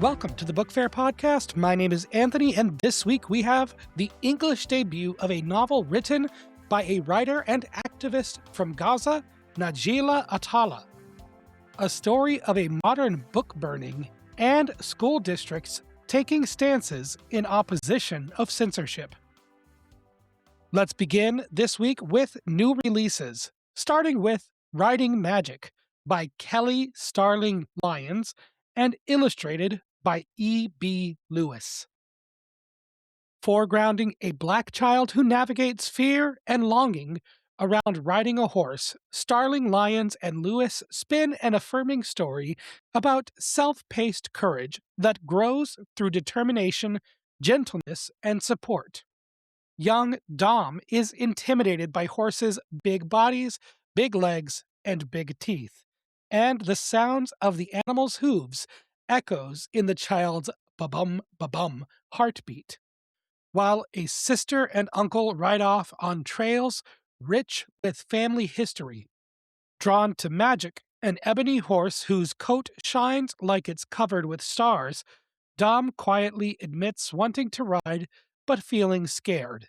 Welcome to the Book Faire Podcast. My name is Anthony, and this week we have the English debut of a novel written by a writer and activist from Gaza, Najila Atala. A story of a modern book burning and school districts taking stances in opposition of censorship. Let's begin this week with new releases, starting with Writing Magic by Kelly Starling Lyons and illustrated by E.B. Lewis. Foregrounding a black child who navigates fear and longing around riding a horse, Starling Lyons and Lewis spin an affirming story about self-paced courage that grows through determination, gentleness, and support. Young Dom is intimidated by horses' big bodies, big legs, and big teeth, and the sounds of the animal's hooves echoes in the child's ba-bum, ba-bum heartbeat, while a sister and uncle ride off on trails rich with family history. Drawn to magic, an ebony horse whose coat shines like it's covered with stars, Dom quietly admits wanting to ride but feeling scared.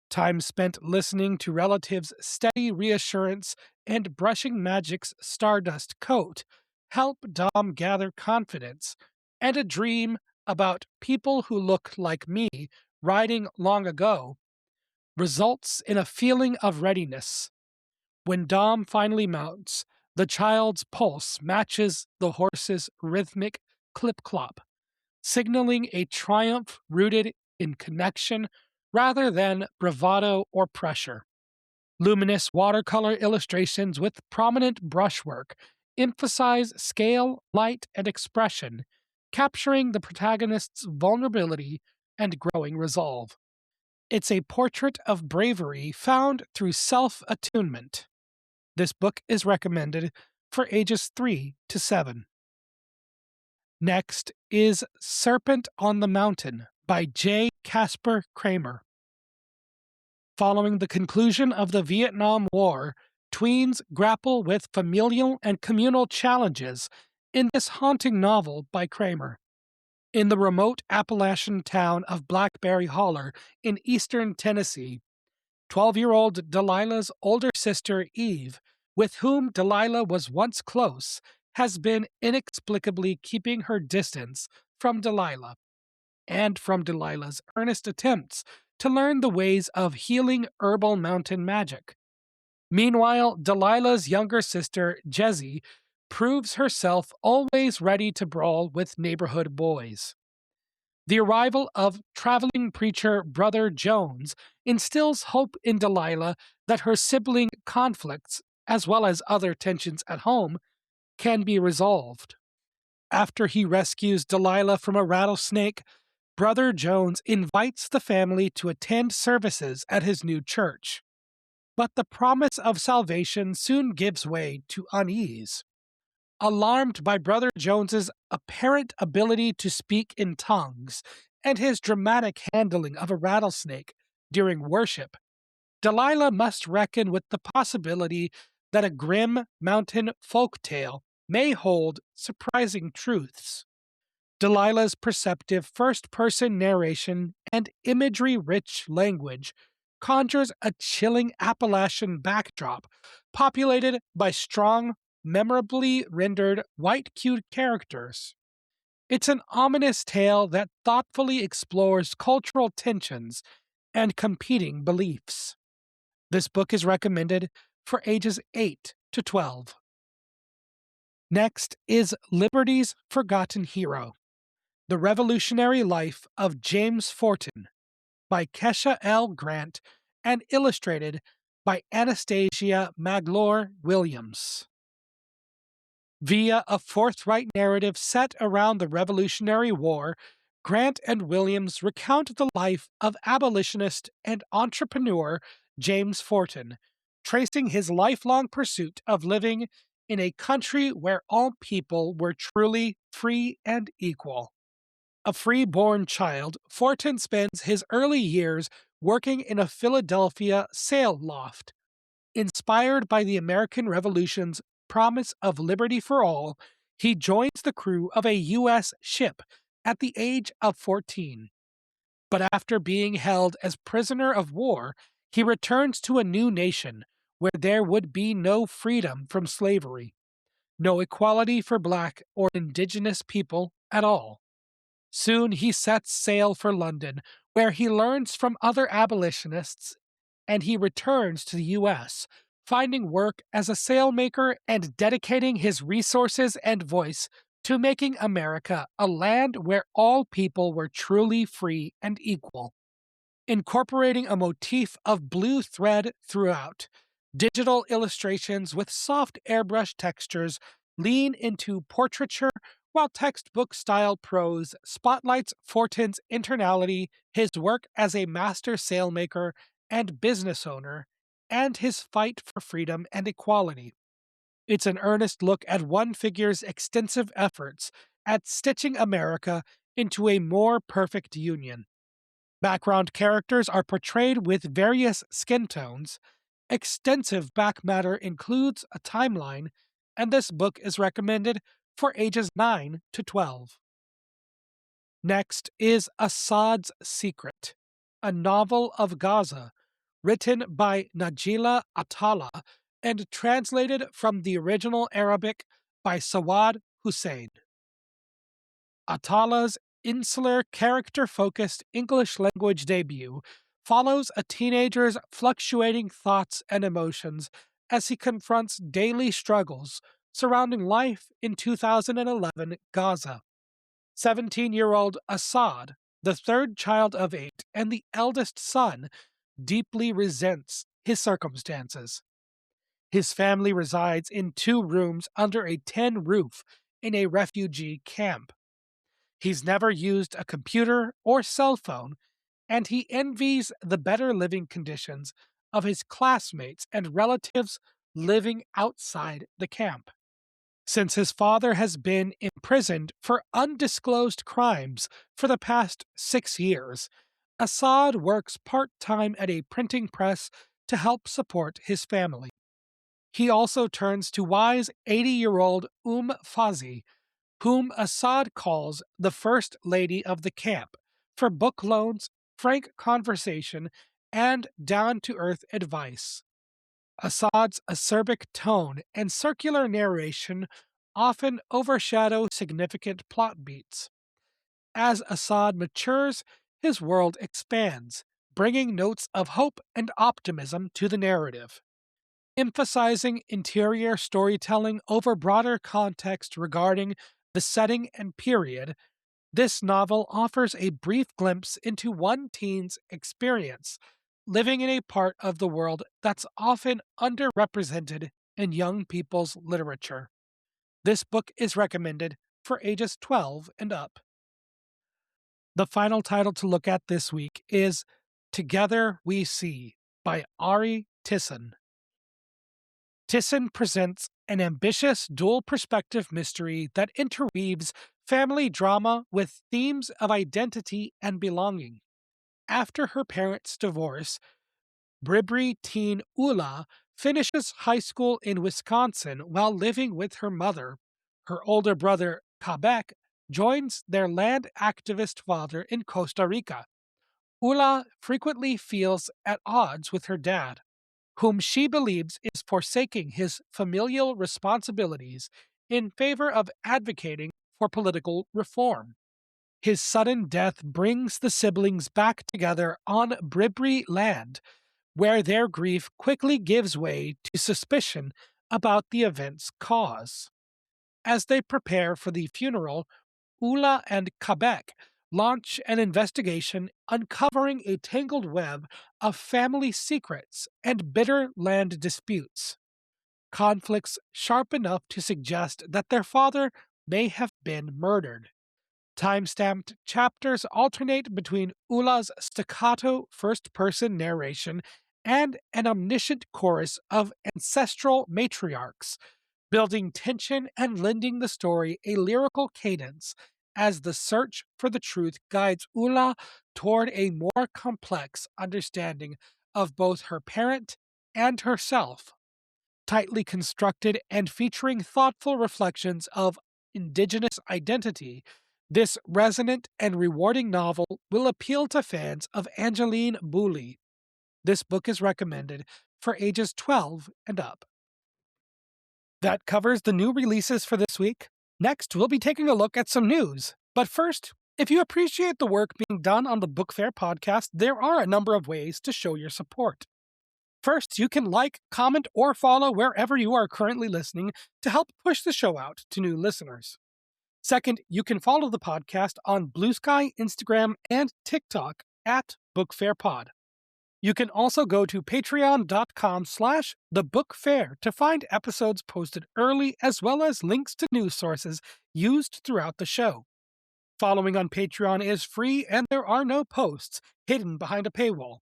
Time spent listening to relatives' steady reassurance and brushing magic's stardust coat help Dom gather confidence, and a dream about people who look like me riding long ago results in a feeling of readiness. When Dom finally mounts, the child's pulse matches the horse's rhythmic clip-clop, signaling a triumph rooted in connection rather than bravado or pressure. Luminous watercolor illustrations with prominent brushwork emphasize scale, light, and expression, capturing the protagonist's vulnerability and growing resolve. It's a portrait of bravery found through self-attunement. This book is recommended for ages 3 to 7. Next is Serpent on the Mountain by J. Casper Kramer. Following the conclusion of the Vietnam War, tweens grapple with familial and communal challenges in this haunting novel by Kramer. In the remote Appalachian town of Blackberry Holler in eastern Tennessee, 12-year-old Delilah's older sister Eve, with whom Delilah was once close, has been inexplicably keeping her distance from Delilah, and from Delilah's earnest attempts to learn the ways of healing herbal mountain magic. Meanwhile, Delilah's younger sister, Jezzy, proves herself always ready to brawl with neighborhood boys. The arrival of traveling preacher Brother Jones instills hope in Delilah that her sibling conflicts, as well as other tensions at home, can be resolved. After he rescues Delilah from a rattlesnake, Brother Jones invites the family to attend services at his new church. But the promise of salvation soon gives way to unease. Alarmed by Brother Jones's apparent ability to speak in tongues and his dramatic handling of a rattlesnake during worship, Delilah must reckon with the possibility that a grim mountain folktale may hold surprising truths. Delilah's perceptive first-person narration and imagery-rich language conjures a chilling Appalachian backdrop populated by strong, memorably rendered white-cued characters. It's an ominous tale that thoughtfully explores cultural tensions and competing beliefs. This book is recommended for ages 8 to 12. Next is Liberty's Forgotten Hero: The Revolutionary Life of James Forten by Kesha L. Grant and illustrated by Anastasia Maglore-Williams. Via a forthright narrative set around the Revolutionary War, Grant and Williams recount the life of abolitionist and entrepreneur James Forten, tracing his lifelong pursuit of living in a country where all people were truly free and equal. A free-born child, Forten spends his early years working in a Philadelphia sail loft. Inspired by the American Revolution's promise of liberty for all, he joins the crew of a U.S. ship at the age of 14. But after being held as prisoner of war, he returns to a new nation where there would be no freedom from slavery, no equality for black or indigenous people at all. Soon he sets sail for London, where he learns from other abolitionists, and he returns to the U.S., finding work as a sailmaker and dedicating his resources and voice to making America a land where all people were truly free and equal. Incorporating a motif of blue thread throughout, digital illustrations with soft airbrush textures lean into portraiture, while textbook-style prose spotlights Fortin's internality, his work as a master sailmaker and business owner, and his fight for freedom and equality. It's an earnest look at one figure's extensive efforts at stitching America into a more perfect union. Background characters are portrayed with various skin tones. Extensive back matter includes a timeline, and this book is recommended for ages 9 to 12. Next is Assad's Secret, a novel of Gaza, written by Najila Atala and translated from the original Arabic by Sawad Hussein. Atala's insular, character-focused English-language debut follows a teenager's fluctuating thoughts and emotions as he confronts daily struggles surrounding life in 2011 Gaza. 17-year-old Assad, the third child of 8 and the eldest son, deeply resents his circumstances. His family resides in 2 rooms under a tin roof in a refugee camp. He's never used a computer or cell phone, and he envies the better living conditions of his classmates and relatives living outside the camp. Since his father has been imprisoned for undisclosed crimes for the past 6 years, Assad works part-time at a printing press to help support his family. He also turns to wise 80-year-old Fazi, whom Assad calls the First Lady of the camp, for book loans, frank conversation, and down-to-earth advice. Assad's acerbic tone and circular narration often overshadow significant plot beats. As Assad matures, his world expands, bringing notes of hope and optimism to the narrative. Emphasizing interior storytelling over broader context regarding the setting and period, this novel offers a brief glimpse into one teen's experience living in a part of the world that's often underrepresented in young people's literature. This book is recommended for ages 12 and up. The final title to look at this week is Together We See by Ari Tisson. Tisson presents an ambitious dual-perspective mystery that interweaves family drama with themes of identity and belonging. After her parents' divorce, Bribri teen Ula finishes high school in Wisconsin while living with her mother. Her older brother, Kabek, joins their land activist father in Costa Rica. Ula frequently feels at odds with her dad, whom she believes is forsaking his familial responsibilities in favor of advocating for political reform. His sudden death brings the siblings back together on Bribri land, where their grief quickly gives way to suspicion about the event's cause. As they prepare for the funeral, Ula and Kabek launch an investigation uncovering a tangled web of family secrets and bitter land disputes. Conflicts sharp enough to suggest that their father may have been murdered. Time-stamped chapters alternate between Ula's staccato first-person narration and an omniscient chorus of ancestral matriarchs, building tension and lending the story a lyrical cadence as the search for the truth guides Ula toward a more complex understanding of both her parent and herself. Tightly constructed and featuring thoughtful reflections of indigenous identity, This resonant and rewarding novel will appeal to fans of Angeline Boulley. This book is recommended for ages 12 and up. That covers the new releases for this week. Next, we'll be taking a look at some news. But first, if you appreciate the work being done on the Book Faire podcast, there are a number of ways to show your support. First, you can like, comment, or follow wherever you are currently listening to help push the show out to new listeners. Second, you can follow the podcast on Blue Sky, Instagram, and TikTok at Book Faire Pod. You can also go to patreon.com/thebookfair to find episodes posted early as well as links to news sources used throughout the show. Following on Patreon is free and there are no posts hidden behind a paywall.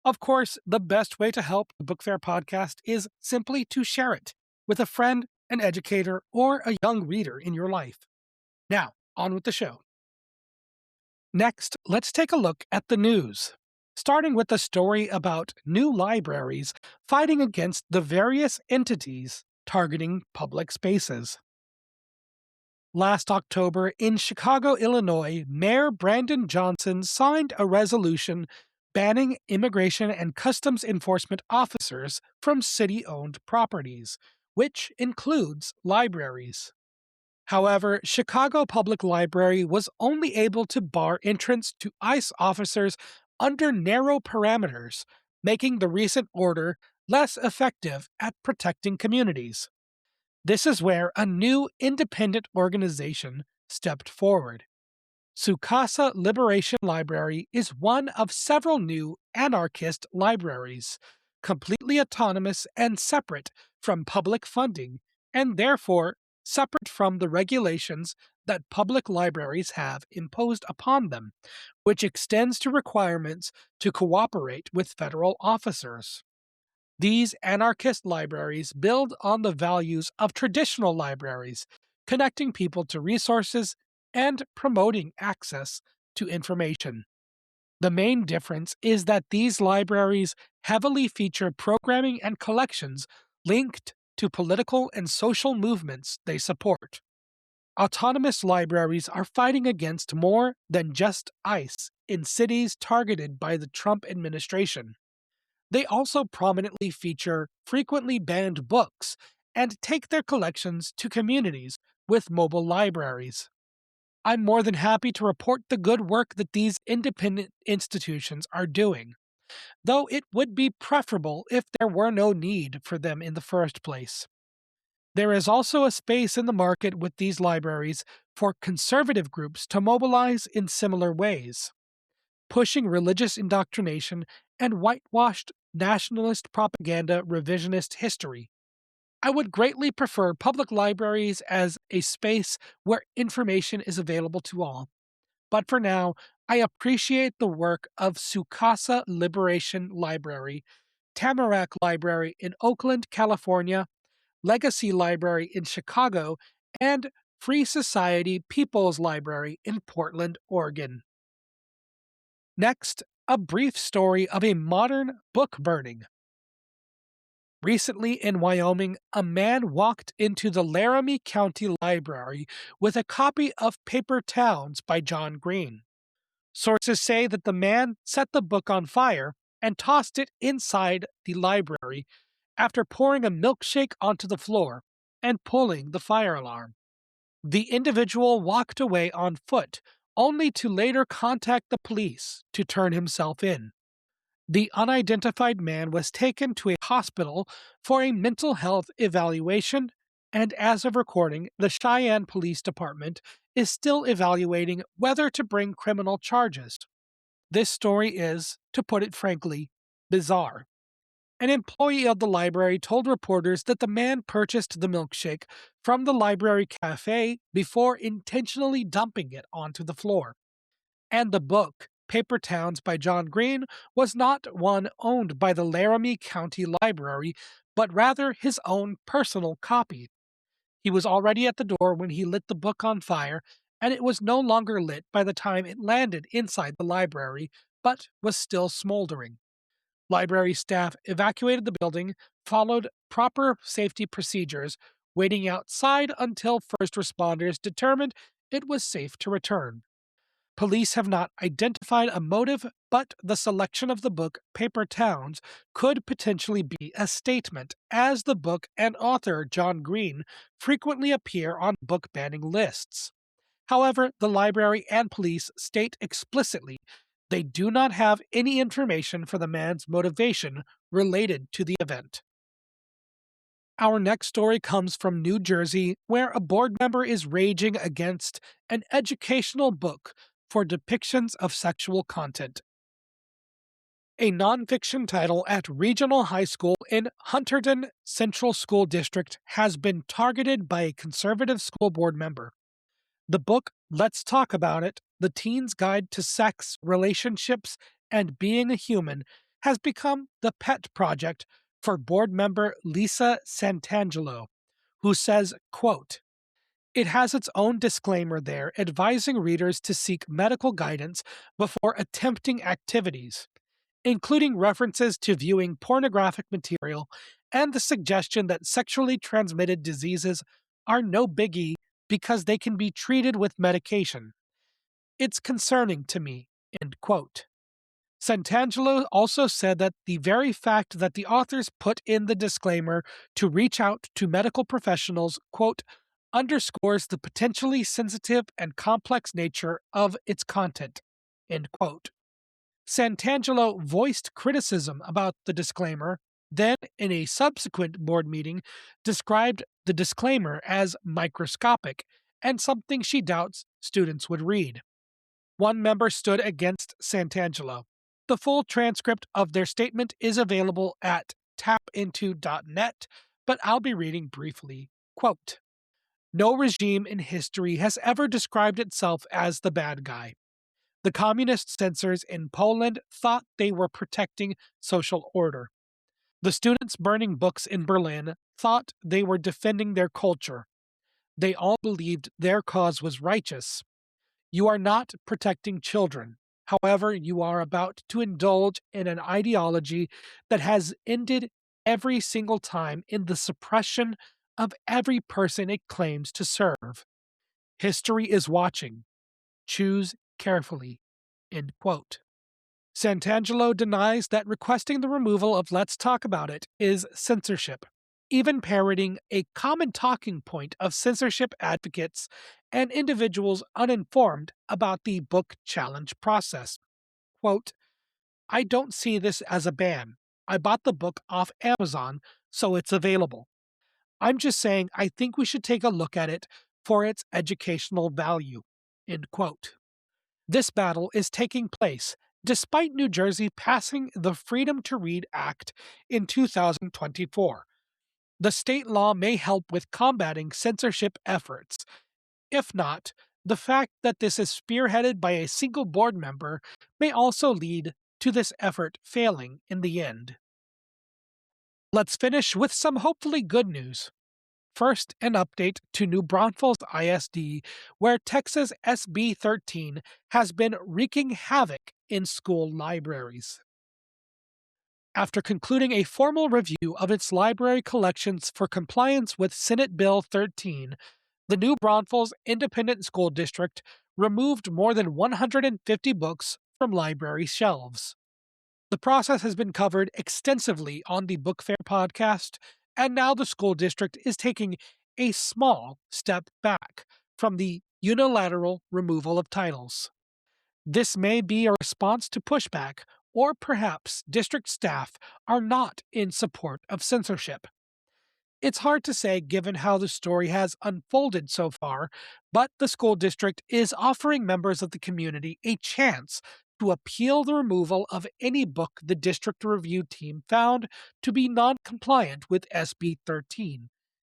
Of course, the best way to help the Book Faire podcast is simply to share it with a friend, an educator, or a young reader in your life. Now, on with the show. Next, let's take a look at the news, starting with a story about new libraries fighting against the various entities targeting public spaces. Last October, in Chicago, Illinois, Mayor Brandon Johnson signed a resolution banning immigration and customs enforcement officers from city-owned properties, which includes libraries. However, Chicago Public Library was only able to bar entrance to ICE officers under narrow parameters, making the recent order less effective at protecting communities. This is where a new independent organization stepped forward. Sukasa Liberation Library is one of several new anarchist libraries, completely autonomous and separate from public funding, and therefore separate from the regulations that public libraries have imposed upon them, which extends to requirements to cooperate with federal officers. These anarchist libraries build on the values of traditional libraries, connecting people to resources and promoting access to information. The main difference is that these libraries heavily feature programming and collections linked to political and social movements they support. Autonomous libraries are fighting against more than just ICE in cities targeted by the Trump administration. They also prominently feature frequently banned books and take their collections to communities with mobile libraries. I'm more than happy to report the good work that these independent institutions are doing, though it would be preferable if there were no need for them in the first place. There is also a space in the market with these libraries for conservative groups to mobilize in similar ways, pushing religious indoctrination and whitewashed nationalist propaganda revisionist history. I would greatly prefer public libraries as a space where information is available to all. But for now, I appreciate the work of Sukasa Liberation Library, Tamarack Library in Oakland, California, Legacy Library in Chicago, and Free Society People's Library in Portland, Oregon. Next, a brief story of a modern book burning. Recently in Wyoming, a man walked into the Laramie County Library with a copy of Paper Towns by John Green. Sources say that the man set the book on fire and tossed it inside the library after pouring a milkshake onto the floor and pulling the fire alarm. The individual walked away on foot, only to later contact the police to turn himself in. The unidentified man was taken to a hospital for a mental health evaluation, and as of recording, the Cheyenne Police Department is still evaluating whether to bring criminal charges. This story is, to put it frankly, bizarre. An employee of the library told reporters that the man purchased the milkshake from the library cafe before intentionally dumping it onto the floor. And the book, Paper Towns by John Green, was not one owned by the Laramie County Library, but rather his own personal copy. He was already at the door when he lit the book on fire, and it was no longer lit by the time it landed inside the library, but was still smoldering. Library staff evacuated the building, followed proper safety procedures, waiting outside until first responders determined it was safe to return. Police have not identified a motive, but the selection of the book Paper Towns could potentially be a statement, as the book and author John Green frequently appear on book banning lists. However, the library and police state explicitly they do not have any information for the man's motivation related to the event. Our next story comes from New Jersey, where a board member is raging against an educational book for depictions of sexual content. A nonfiction title at Regional High School in Hunterdon Central School District has been targeted by a conservative school board member. The book, Let's Talk About It, The Teen's Guide to Sex, Relationships, and Being a Human, has become the pet project for board member Lisa Santangelo, who says, quote, "It has its own disclaimer there advising readers to seek medical guidance before attempting activities, including references to viewing pornographic material and the suggestion that sexually transmitted diseases are no biggie because they can be treated with medication. It's concerning to me." End quote. Santangelo also said that the very fact that the authors put in the disclaimer to reach out to medical professionals, quote, underscores the potentially sensitive and complex nature of its content, end quote. Santangelo voiced criticism about the disclaimer, then, in a subsequent board meeting, described the disclaimer as microscopic and something she doubts students would read. One member stood against Santangelo. The full transcript of their statement is available at tapinto.net, but I'll be reading briefly. Quote, "No regime in history has ever described itself as the bad guy. The communist censors in Poland thought they were protecting social order. The students burning books in Berlin thought they were defending their culture. They all believed their cause was righteous. You are not protecting children. However, you are about to indulge in an ideology that has ended every single time in the suppression of every person it claims to serve. History is watching. Choose carefully." End quote. Santangelo denies that requesting the removal of Let's Talk About It is censorship, even parroting a common talking point of censorship advocates and individuals uninformed about the book challenge process. Quote, "I don't see this as a ban. I bought the book off Amazon, so it's available. I'm just saying I think we should take a look at it for its educational value." End quote. This battle is taking place despite New Jersey passing the Freedom to Read Act in 2024. The state law may help with combating censorship efforts. If not, the fact that this is spearheaded by a single board member may also lead to this effort failing in the end. Let's finish with some hopefully good news. First, an update to New Braunfels ISD, where Texas SB 13 has been wreaking havoc in school libraries. After concluding a formal review of its library collections for compliance with Senate Bill 13, the New Braunfels Independent School District removed more than 150 books from library shelves. The process has been covered extensively on the Book Faire podcast, and now the school district is taking a small step back from the unilateral removal of titles. This may be a response to pushback, or perhaps district staff are not in support of censorship. It's hard to say given how the story has unfolded so far, but the school district is offering members of the community a chance to appeal the removal of any book the district review team found to be non-compliant with SB 13,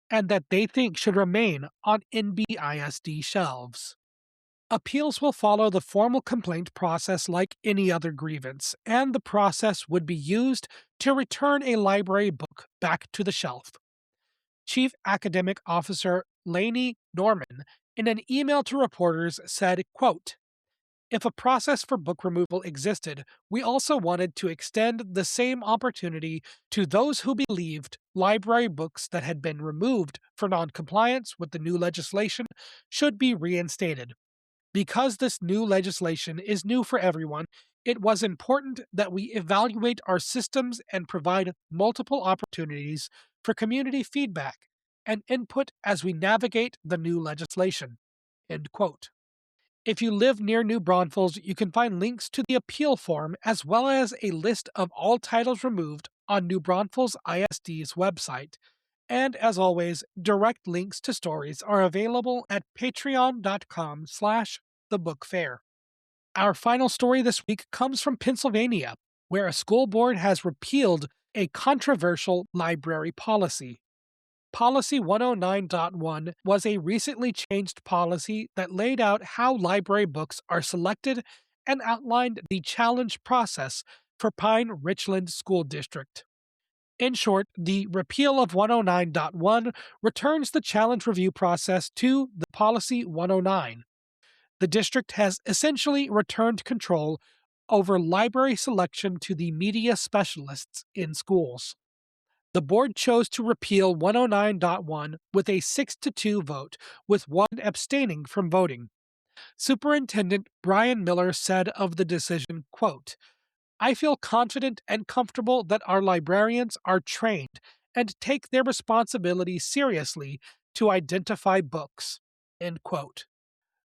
and that they think should remain on NBISD shelves. Appeals will follow the formal complaint process like any other grievance, and the process would be used to return a library book back to the shelf. Chief Academic Officer Lainey Norman, in an email to reporters, said, quote, "If a process for book removal existed, we also wanted to extend the same opportunity to those who believed library books that had been removed for noncompliance with the new legislation should be reinstated. Because this new legislation is new for everyone, it was important that we evaluate our systems and provide multiple opportunities for community feedback and input as we navigate the new legislation. End quote. If you live near New Braunfels, you can find links to the appeal form as well as a list of all titles removed on New Braunfels ISD's website. And as always, direct links to stories are available at patreon.com/thebookfair. Our final story this week comes from Pennsylvania, where a school board has repealed a controversial library policy. Policy 109.1 was a recently changed policy that laid out how library books are selected and outlined the challenge process for Pine Richland School District. In short, the repeal of 109.1 returns the challenge review process to the Policy 109. The district has essentially returned control over library selection to the media specialists in schools. The board chose to repeal 109.1 with a 6-2 vote, with one abstaining from voting. Superintendent Brian Miller said of the decision, quote, "I feel confident and comfortable that our librarians are trained and take their responsibility seriously to identify books." End quote.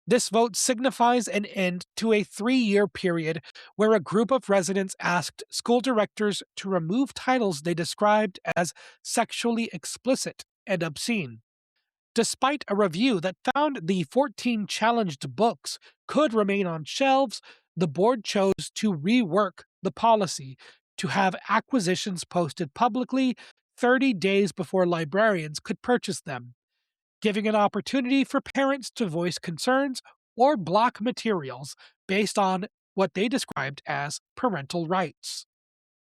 This vote signifies an end to a 3-year period where a group of residents asked school directors to remove titles they described as sexually explicit and obscene. Despite a review that found the 14 challenged books could remain on shelves, the board chose to rework the policy to have acquisitions posted publicly 30 days before librarians could purchase them, giving an opportunity for parents to voice concerns or block materials based on what they described as parental rights.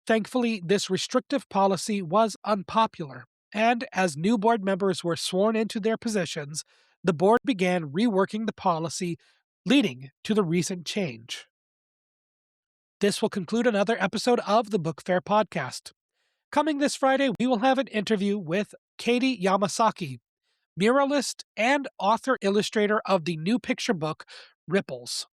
Thankfully, this restrictive policy was unpopular, and as new board members were sworn into their positions, the board began reworking the policy, leading to the recent change. This will conclude another episode of the Book Faire Podcast. Coming this Friday, we will have an interview with Katie Yamasaki, muralist and author-illustrator of the new picture book, Ripples.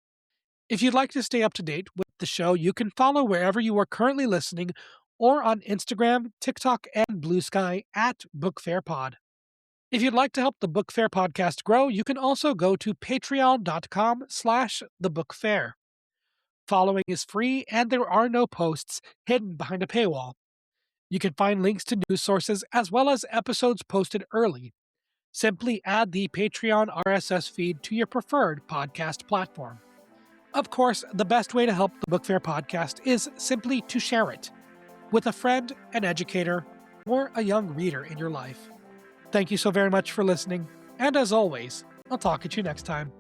If you'd like to stay up to date with the show, you can follow wherever you are currently listening or on Instagram, TikTok, and Blue Sky at Book Faire Pod. If you'd like to help the Book Faire Podcast grow, you can also go to patreon.com/thebookfair. Following is free and there are no posts hidden behind a paywall. You can find links to news sources as well as episodes posted early. Simply add the Patreon RSS feed to your preferred podcast platform. Of course, the best way to help the Book Faire Podcast is simply to share it with a friend, an educator, or a young reader in your life. Thank you so very much for listening, and as always, I'll talk at you next time.